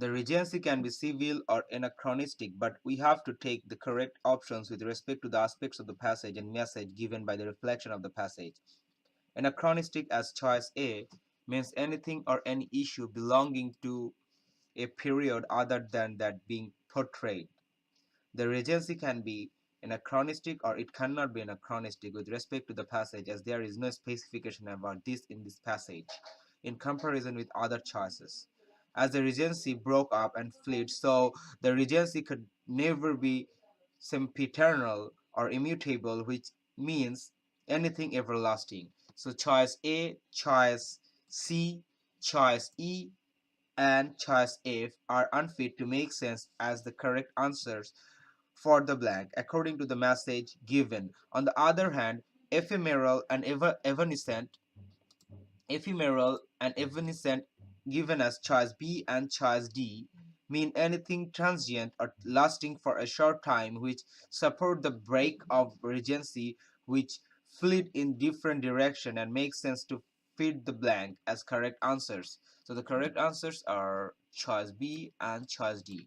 The regency can be civil or anachronistic, but we have to take the correct options with respect to the aspects of the passage and message given by the reflection of the passage. Anachronistic, as choice A, means anything or any issue belonging to a period other than that being portrayed. The regency can be anachronistic or it cannot be anachronistic with respect to the passage, as there is no specification about this in this passage in comparison with other choices. As the regency broke up and fled, so the regency could never be sempiternal or immutable, which means anything everlasting. So choice A, choice C, choice E, and choice F are unfit to make sense as the correct answers for the blank according to the message given. On the other hand, ephemeral and evanescent given as choice B and choice D mean anything transient or lasting for a short time, which support the break of regency, which fled in different direction and make sense to fit the blank as correct answers. So the correct answers are choice B and choice D.